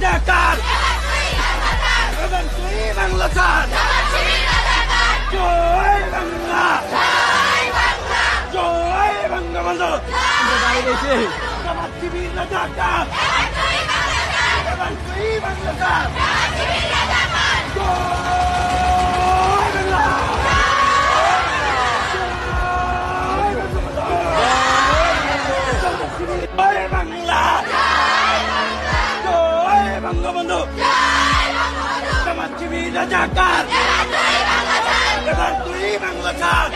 রাজাকার এবার তুই বাংলা ছাড় জয় বাংলা জয় বঙ্গবন্ধু শিবির রাজাকার এবার তুই বাংলা ছাড় জয় বাংলা জয় বঙ্গবন্ধু সমাজসেবী রাজাকার এবার তুই বাংলা ছাড়